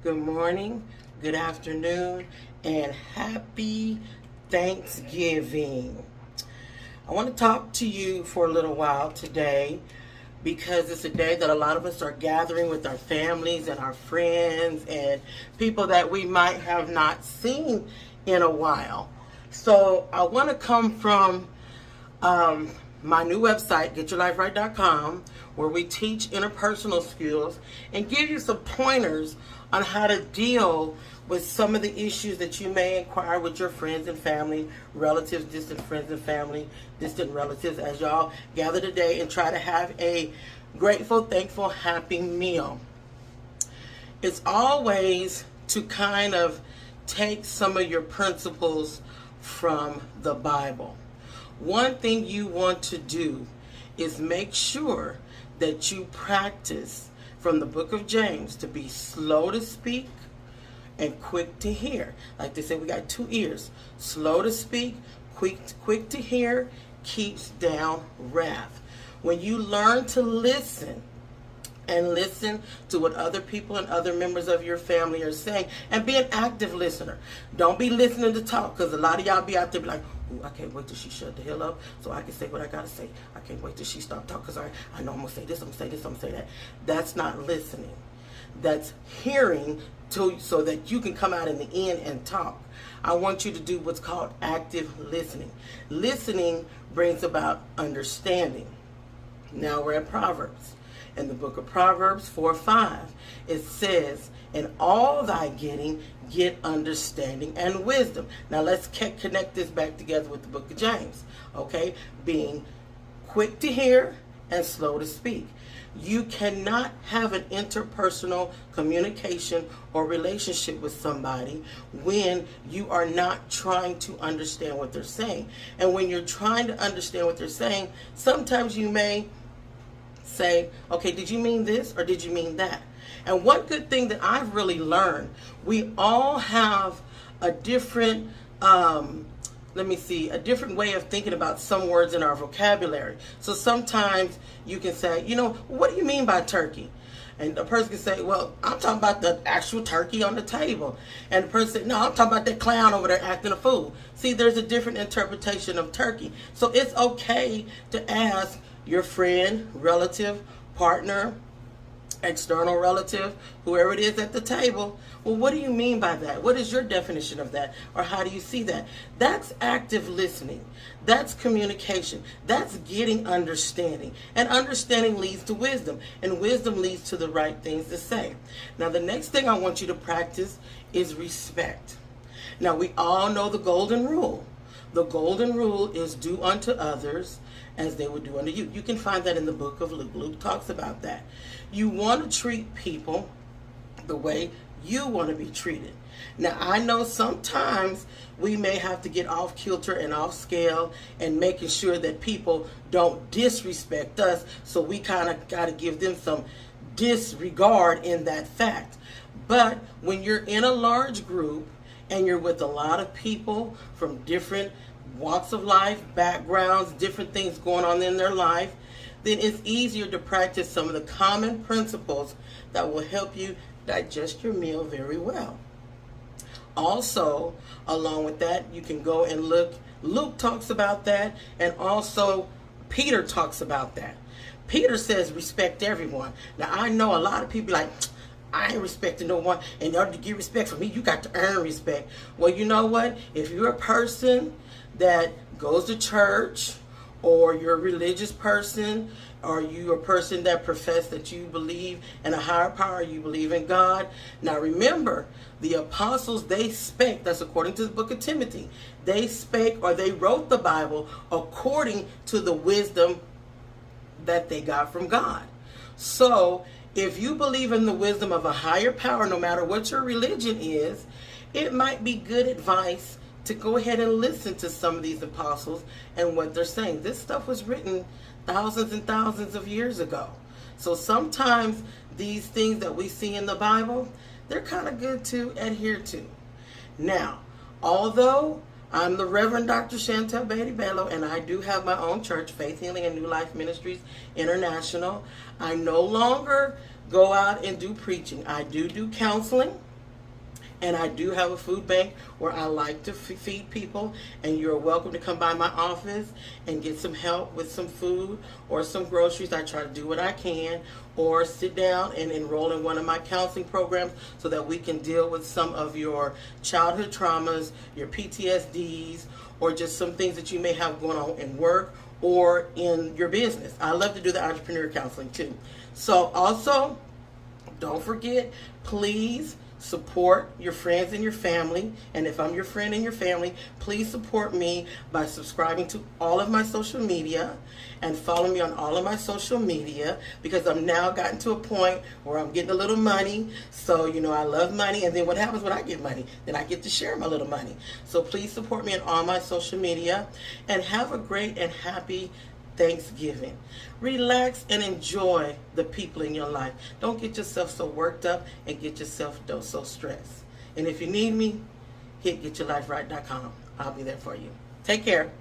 good morning, good afternoon, and happy Thanksgiving. I want to talk to you for a little while today because it's a day that a lot of us are gathering with our families and our friends and people that we might have not seen in a while. So I want to come from my new website, GetYourLifeRight.com, where we teach interpersonal skills and give you some pointers on how to deal with some of the issues that you may inquire with your friends and family, relatives, distant friends and family, distant relatives, as y'all gather today and try to have a grateful, thankful, happy meal. It's always to kind of take some of your principles from the Bible. One thing you want to do is make sure that you practice from the book of James to be slow to speak and quick to hear. Like they say, we got two ears. Slow to speak, quick to hear, keeps down wrath. When you learn to listen, and listen to what other people and other members of your family are saying, and be an active listener. Don't be listening to talk, because a lot of y'all be out there be like, ooh, I can't wait till she shut the hell up so I can say what I gotta say. I can't wait till she stop talking because I know I'm gonna say this, I'm gonna say this, I'm gonna say that. That's not listening. That's hearing so that you can come out in the end and talk. I want you to do what's called active listening. Listening brings about understanding. Now we're at Proverbs. In the book of Proverbs 4:5, it says, in all thy getting, get understanding and wisdom. Now let's connect this back together with the book of James, okay? Being quick to hear and slow to speak. You cannot have an interpersonal communication or relationship with somebody when you are not trying to understand what they're saying. And when you're trying to understand what they're saying, sometimes you may say, okay, did you mean this or did you mean that? And one good thing that I've really learned, we all have a different, a different way of thinking about some words in our vocabulary. So sometimes you can say, what do you mean by turkey? And the person can say, well, I'm talking about the actual turkey on the table. And the person said, no, I'm talking about that clown over there acting a fool. See, there's a different interpretation of turkey. So it's okay to ask your friend, relative, partner, external relative, whoever it is at the table, well, what do you mean by that? What is your definition of that? Or how do you see that? That's active listening. That's communication. That's getting understanding. And understanding leads to wisdom. And wisdom leads to the right things to say. Now, the next thing I want you to practice is respect. Now, we all know the golden rule. The golden rule is do unto others as they would do unto you. You can find that in the book of Luke. Luke talks about that. You want to treat people the way you want to be treated. Now, I know sometimes we may have to get off kilter and off scale and making sure that people don't disrespect us, so we kind of got to give them some disregard in that fact. But when you're in a large group and you're with a lot of people from different walks of life, backgrounds, different things going on in their life, then it's easier to practice some of the common principles that will help you digest your meal very well. Also, along with that, you can go and look. Luke talks about that, and also Peter talks about that. Peter says respect everyone. Now, I know a lot of people like, I ain't respecting no one. In order to get respect from me, you got to earn respect. Well, you know what? If you're a person that goes to church, or you're a religious person, or you're a person that professes that you believe in a higher power, you believe in God. Now remember, the apostles, they spake, that's according to the book of Timothy, they spake or they wrote the Bible according to the wisdom that they got from God. So if you believe in the wisdom of a higher power, no matter what your religion is, it might be good advice to go ahead and listen to some of these apostles and what they're saying. This stuff was written thousands and thousands of years ago. So sometimes these things that we see in the Bible, they're kind of good to adhere to. Now, although I'm the Reverend Dr. Chantel Beatty Bello, and I do have my own church, Faith Healing and New Life Ministries International, I no longer go out and do preaching. I do counseling. And I do have a food bank where I like to feed people, and you're welcome to come by my office and get some help with some food or some groceries. I try to do what I can, or sit down and enroll in one of my counseling programs so that we can deal with some of your childhood traumas, your PTSDs, or just some things that you may have going on in work or in your business. I love to do the entrepreneur counseling too. So also, don't forget, please support your friends and your family. And if I'm your friend and your family, please support me by subscribing to all of my social media and follow me on all of my social media, because I'm now gotten to a point where I'm getting a little money. So, you know, I love money. And then what happens when I get money? Then I get to share my little money. So please support me on all my social media, and have a great and happy Thanksgiving. Relax and enjoy the people in your life. Don't get yourself so worked up and get yourself so stressed. And if you need me, hit getyourliferight.com. I'll be there for you. Take care.